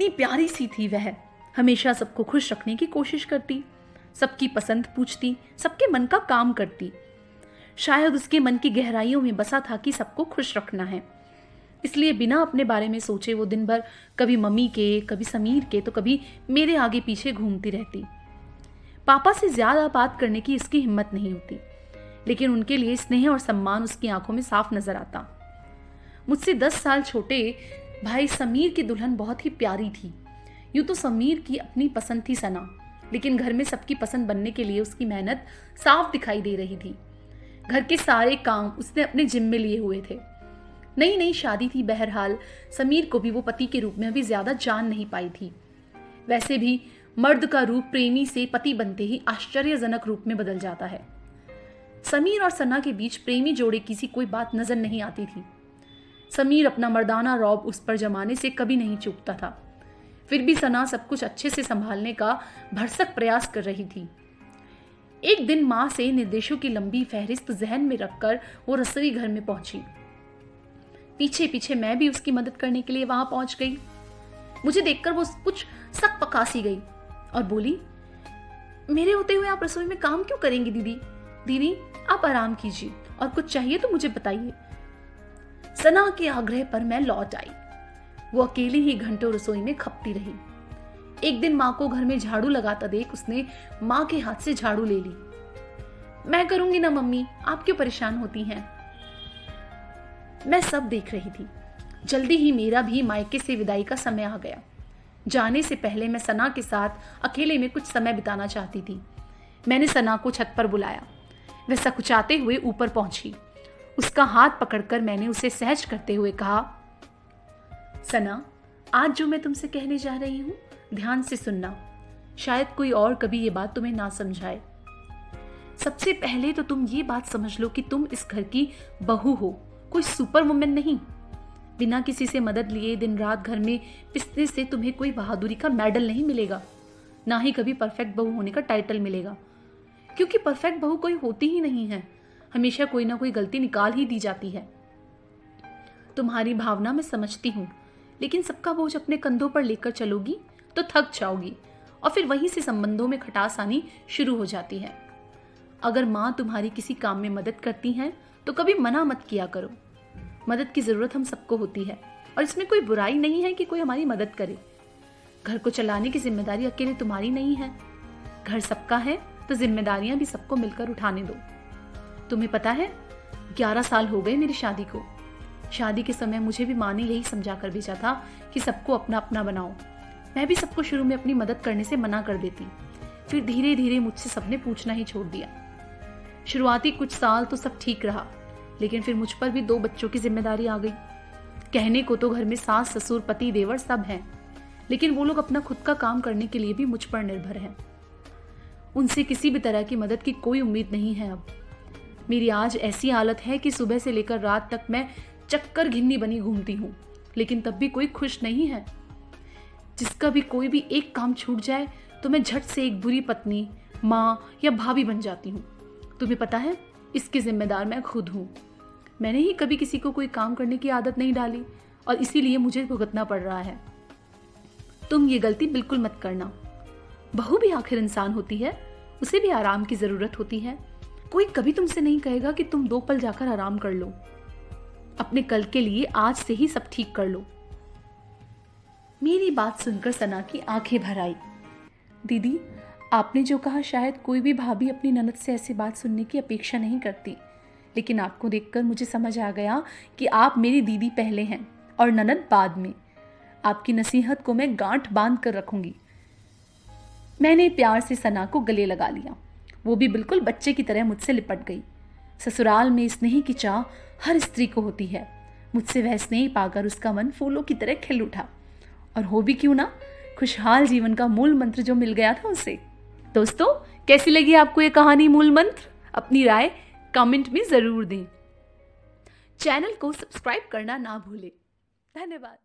कितनी प्यारी सी थी वह। हमेशा सबको खुश रखने की कोशिश करती, सबकी पसंद पूछती, सबके मन का काम करती। शायद उसके मन की गहराइयों में बसा था कि सबको खुश रखना है, इसलिए बिना अपने बारे में सोचे वो दिन भर कभी मम्मी के, कभी समीर के, तो कभी मेरे आगे पीछे घूमती रहती। पापा से ज्यादा बात करने की इसकी हिम्मत नहीं होती, लेकिन उनके लिए स्नेह और सम्मान उसकी आंखों में साफ नजर आता। मुझसे 10 साल छोटे भाई समीर की दुल्हन बहुत ही प्यारी थी। यूं तो समीर की अपनी पसंद थी सना, लेकिन घर में सबकी पसंद बनने के लिए उसकी मेहनत साफ दिखाई दे रही थी। घर के सारे काम उसने अपने जिम्मे में लिए हुए थे। नई नई शादी थी, बहरहाल समीर को भी वो पति के रूप में अभी ज्यादा जान नहीं पाई थी। वैसे भी मर्द का रूप प्रेमी से पति बनते ही आश्चर्यजनक रूप में बदल जाता है। समीर और सना के बीच प्रेमी जोड़े की सी कोई बात नजर नहीं आती थी। समीर अपना मर्दाना रौब उस पर जमाने से कभी नहीं चूकता था, फिर भी सना सब कुछ अच्छे से संभालने का भरसक प्रयास कर रही थी। एक दिन माँ से निर्देशों की लंबी फहरिस्त जहन में रखकर वो रसोई घर में पहुंची। पीछे पीछे मैं भी उसकी मदद करने के लिए वहां पहुंच गई। मुझे देखकर वो कुछ सक पकासी गई और बोली, मेरे होते हुए आप रसोई में काम क्यों करेंगी दीदी? दीदी आप आराम कीजिए, और कुछ चाहिए तो मुझे बताइए। सना के आग्रह पर मैं लौट आई। वो अकेली ही घंटों रसोई में खपती रही। एक दिन माँ को घर में झाड़ू लगाता देख उसने माँ के हाथ से झाड़ू ले ली। मैं करूंगी ना मम्मी, आप क्यों परेशान होती हैं? मैं सब देख रही थी। जल्दी ही मेरा भी मायके से विदाई का समय आ गया। जाने से पहले मैं सना के साथ अकेले में कुछ समय बिताना चाहती थी। मैंने सना को छत पर बुलाया। वह सकुचाते हुए ऊपर पहुंची। उसका हाथ पकड़कर मैंने उसे सहज करते हुए कहा, सना, आज जो मैं तुमसे कहने जा रही हूं, ध्यान से सुनना। शायद कोई और कभी ये बात तुम्हें ना समझाए। सबसे पहले तो तुम ये बात समझ लो कि तुम इस घर की बहू हो, कोई सुपर वुमेन नहीं। बिना किसी से मदद लिए दिन रात घर में पिसने से तुम्हें कोई बहादुरी का मेडल नहीं मिलेगा, ना ही कभी परफेक्ट बहू होने का टाइटल मिलेगा, क्योंकि परफेक्ट बहू कोई होती ही नहीं है। हमेशा कोई ना कोई गलती निकाल ही दी जाती है। तुम्हारी भावना मैं समझती हूँ, लेकिन सबका बोझ अपने कंधों पर लेकर चलोगी तो थक जाओगी, और फिर वहीं से संबंधों में खटास आनी शुरू हो जाती है। अगर माँ तुम्हारी किसी काम में मदद करती हैं तो कभी मना मत किया करो। मदद की जरूरत हम सबको होती है, और इसमें कोई बुराई नहीं है कि कोई हमारी मदद करे। घर को चलाने की जिम्मेदारी अकेले तुम्हारी नहीं है। घर सबका है तो जिम्मेदारियां भी सबको मिलकर उठाने दो। तुम्हें पता है, 11 साल हो गए मेरी शादी को। शादी के समय मुझे भी माँ ने यही समझा कर भेजा था कि सबको अपना अपना बनाओ। मैं भी सबको शुरू में अपनी मदद करने से मना कर देती, फिर धीरे धीरे मुझसे सबने पूछना ही छोड़ दिया। शुरुआती कुछ साल तो सब ठीक रहा, लेकिन फिर मुझ पर भी 2 बच्चों की जिम्मेदारी आ गई। कहने को तो घर में सास ससुर पति देवर सब हैं, लेकिन वो लोग अपना खुद का काम करने के लिए भी मुझ पर निर्भर हैं। उनसे किसी भी तरह की मदद की कोई उम्मीद नहीं है अब। मेरी आज ऐसी हालत है कि सुबह से लेकर रात तक मैं चक्कर घिन्नी बनी घूमती हूँ, लेकिन तब भी कोई खुश नहीं है। जिसका भी कोई भी एक काम छूट जाए तो मैं झट से एक बुरी पत्नी, माँ या भाभी बन जाती हूँ। तुम्हें पता है, इसकी जिम्मेदार मैं खुद हूँ। मैंने ही कभी किसी को कोई काम करने की आदत नहीं डाली, और इसीलिए मुझे भुगतना पड़ रहा है। तुम ये गलती बिल्कुल मत करना। बहू भी आखिर इंसान होती है, उसे भी आराम की जरूरत होती है। कोई कभी तुमसे नहीं कहेगा कि तुम 2 पल जाकर आराम कर लो। अपने कल के लिए आज से ही सब ठीक कर लो। मेरी बात सुनकर सना की आंखें भर आई। दीदी, आपने जो कहा, शायद कोई भी भाभी अपनी ननद से ऐसी बात सुनने की अपेक्षा नहीं करती, लेकिन आपको देखकर मुझे समझ आ गया कि आप मेरी दीदी पहले हैं और ननद बाद में। आपकी नसीहत को मैं गांठ बांध कर रखूंगी। मैंने प्यार से सना को गले लगा लिया। वो भी बिल्कुल बच्चे की तरह मुझसे लिपट गई। ससुराल में स्नेह की चाह हर स्त्री को होती है। मुझसे वह स्नेह पाकर उसका मन फूलों की तरह खिल उठा, और हो भी क्यों ना, खुशहाल जीवन का मूल मंत्र जो मिल गया था उसे। दोस्तों, कैसी लगी आपको ये कहानी मूल मंत्र? अपनी राय कमेंट में जरूर दें। चैनल को सब्सक्राइब करना ना भूलें। धन्यवाद।